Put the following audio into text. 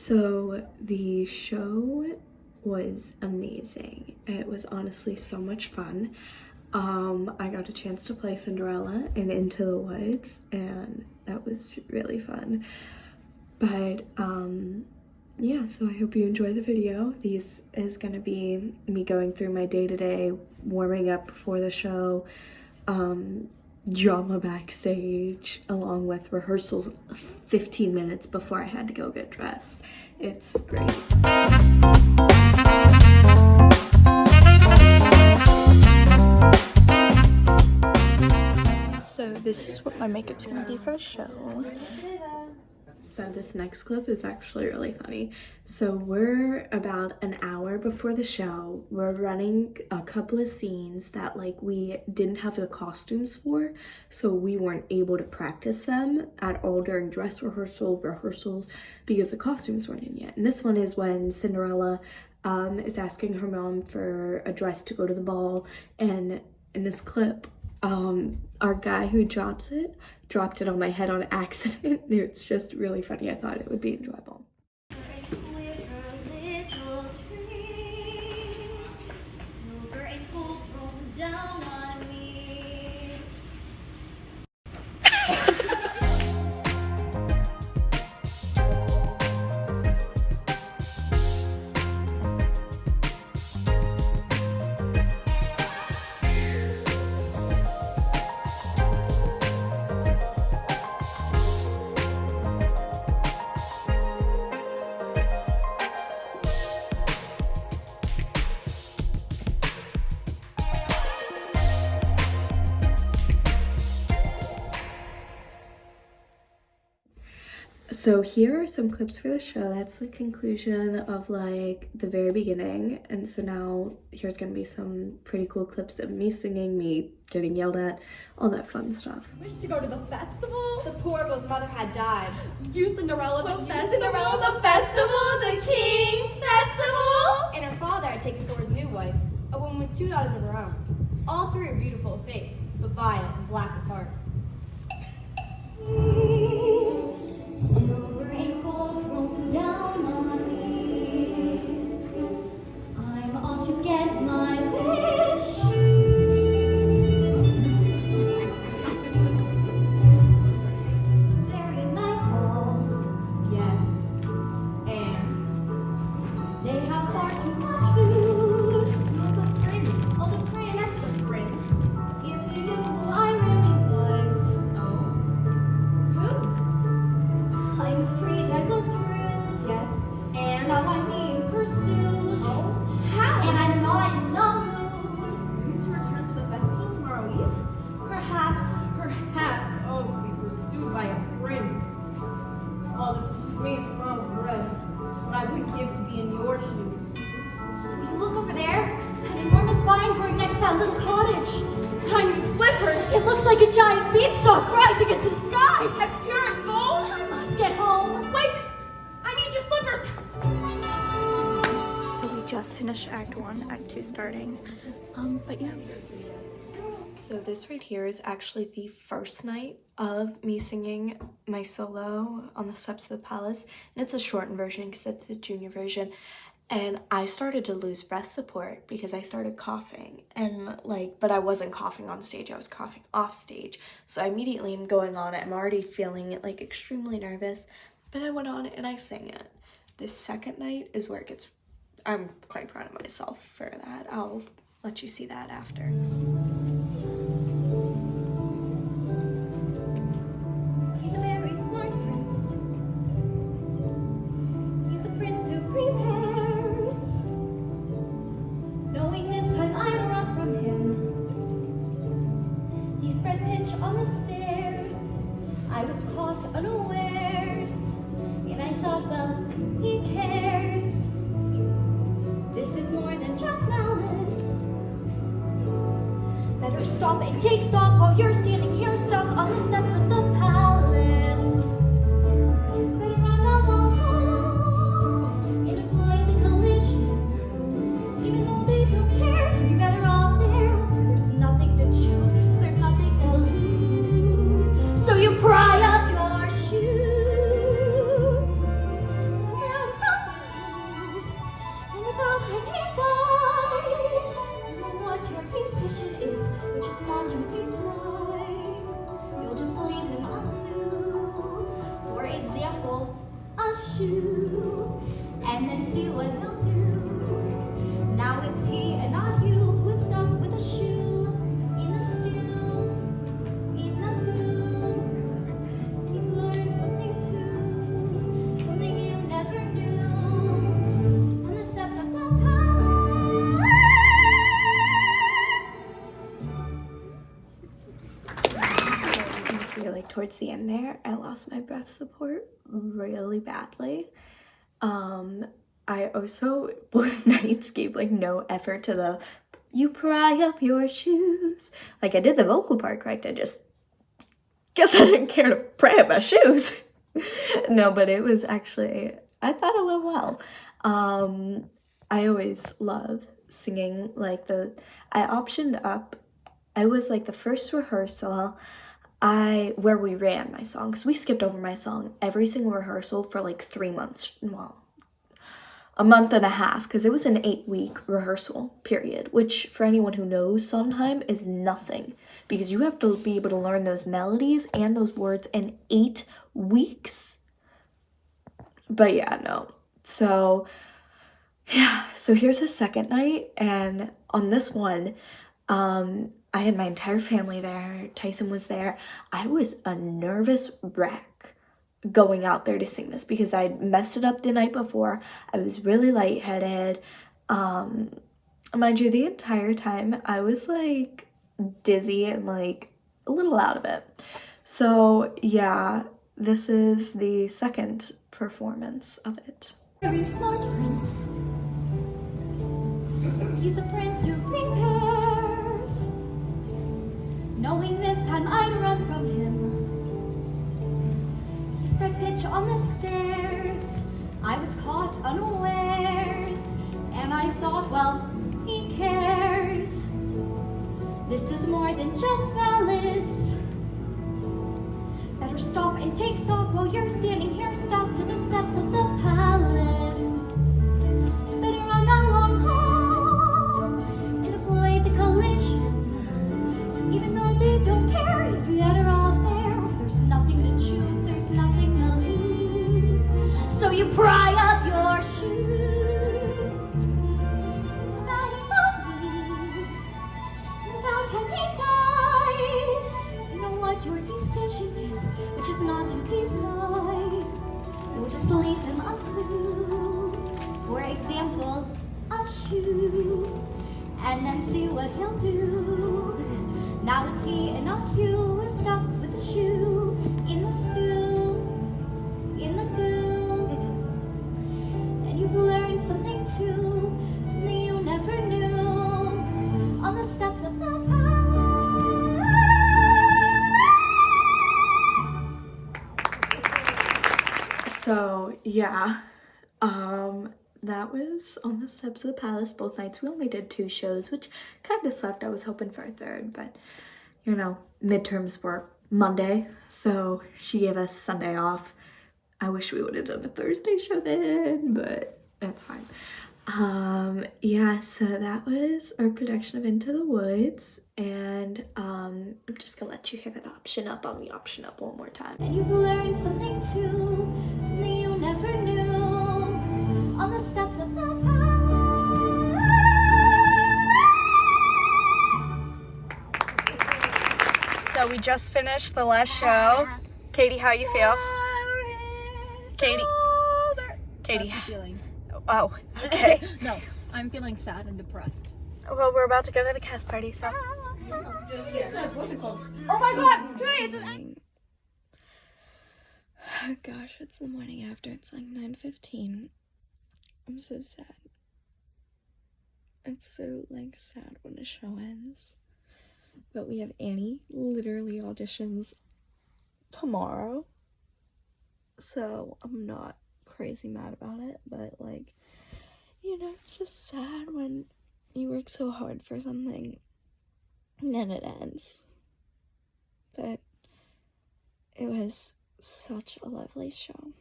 So the show was amazing. It was honestly so much fun. I got a chance to play Cinderella in Into the Woods, and that was really fun. But yeah, so I hope you enjoy the video. This is gonna be me going through my day-to-day, warming up before the show, drama backstage, along with rehearsals 15 minutes before I had to go get dressed. It's great. So this is what my makeup's gonna be for the show. So this next clip is actually really funny. So we're about an hour before the show. We're running a couple of scenes that like we didn't have the costumes for, so we weren't able to practice them at all during dress rehearsals because the costumes weren't in yet. And this one is when Cinderella is asking her mom for a dress to go to the ball, and in this clip, our guy who dropped it on my head on accident. It's just really funny. I thought it would be enjoyable. So here are some clips for the show. That's the conclusion of like the very beginning. And so now here's gonna be some pretty cool clips of me singing, me getting yelled at, all that fun stuff. Wish to go to the festival? The poor girl's mother had died. You Cinderella the festival, the king's festival! And her father had taken for his new wife, a woman with 2 daughters of her own. All three are beautiful of face, but vile and black of heart. Silver and gold thrown down on me. I'm off to get my wish. Very nice hall. Yes. And they have far too much food. The prince. Oh, the prince. Yes, the prince. If you knew who I really was. Oh. Who? I'm afraid I was rude, yes, and now I'm being pursued. Oh, how? And I'm not in the mood. To return to the festival tomorrow eve? Perhaps. Oh, to be pursued by a prince. Oh, the grace of bread. What I would give to be in your shoes. Will you look over there? An enormous vine growing next to that little cottage. I need slippers. It looks like a giant beanstalk rising into the sky. As pure as gold. I must get home. Wait, I need your slippers. So we just finished Act 1, Act 2 starting. But yeah. So this right here is actually the first night of me singing my solo on the steps of the palace. And it's a shortened version because it's the junior version. And I started to lose breath support because I started coughing, and but I wasn't coughing on stage, I was coughing off stage. So I immediately am going on it. I'm already feeling it, like extremely nervous, but I went on it and I sang it. This second night is where it gets, I'm quite proud of myself for that. I'll let you see that after. He's a very smart prince. He's a prince who prepares. Knowing this time I'd run from him. He spread pitch on the stairs. I was caught unawares. And I thought, well, he cares. This is more than just malice. Better stop and take stock while you're standing here stuck on the steps of the palace. Better run down the hall and avoid the collision. Even though they don't care, you're better off there. There's nothing to choose, so there's nothing to lose. So you pry up your shoes. Around shoe, and then see what he'll do. Now it's he and not you who's stuck with a shoe in the stew, in the glue. And you've learned something too, something you never knew. On the steps of the You can see like towards the end there, I lost my breath support really badly. I also both nights gave like no effort to the you pry up your shoes. Like I did the vocal part correct, I just guess I didn't care to pry up my shoes. No, but it was actually, I thought it went well. I always love singing like I optioned up, I was like the first rehearsal where we ran my song, because we skipped over my song every single rehearsal for like 3 months, well, a month and a half, because it was an 8-week rehearsal period, which for anyone who knows Sondheim is nothing, because you have to be able to learn those melodies and those words in 8 weeks. But yeah, no. So yeah, so here's the second night, and on this one, I had my entire family there. Tyson was there. I was a nervous wreck going out there to sing this because I'd messed it up the night before. I was really lightheaded. Mind you, the entire time I was like dizzy and like a little out of it. So yeah, this is the second performance of it. very smart prince. He's a prince who prepares, knowing this time I'd run from him. He spread pitch on the stairs. I was caught unawares, and I thought, well, he cares. This is more than just malice. Better stop and take stock while you're standing here. Stop to the steps of the palace. Better run along home and avoid the collision. Even though they don't care, you'd be better off there. There's nothing to choose, there's nothing to lose. So you pry up your shoes. Now follow me without any guide. You know what your decision is, which is not to decide. You'll just leave him a clue. For example, a shoe. And then see what he'll do. Now it's he and not you who is stuck with the shoe in the stew, in the goo. And you've learned something too, something you never knew. On the steps of the palace. So yeah, that was On the Steps of the Palace both nights. We only did 2 shows, which kind of sucked. I was hoping for a third, but you know, midterms were Monday, so she gave us Sunday off. I wish we would have done a Thursday show then, but that's fine. Yeah, so that was our production of Into the Woods, and I'm just gonna let you hear that option up on the option up one more time. And you've learned something too, something you never knew. On the steps of the palace. So we just finished the last show. Katie, how you feel? Katie. Katie. How's the feeling? Oh, okay. No, I'm feeling sad and depressed. Well, we're about to go to the cast party, so. Oh my god! Oh gosh, it's the morning after. It's like 9:15. I'm so sad. It's so like sad when the show ends. But we have Annie literally auditions tomorrow. So I'm not crazy mad about it, but like, you know, it's just sad when you work so hard for something and then it ends. But it was such a lovely show.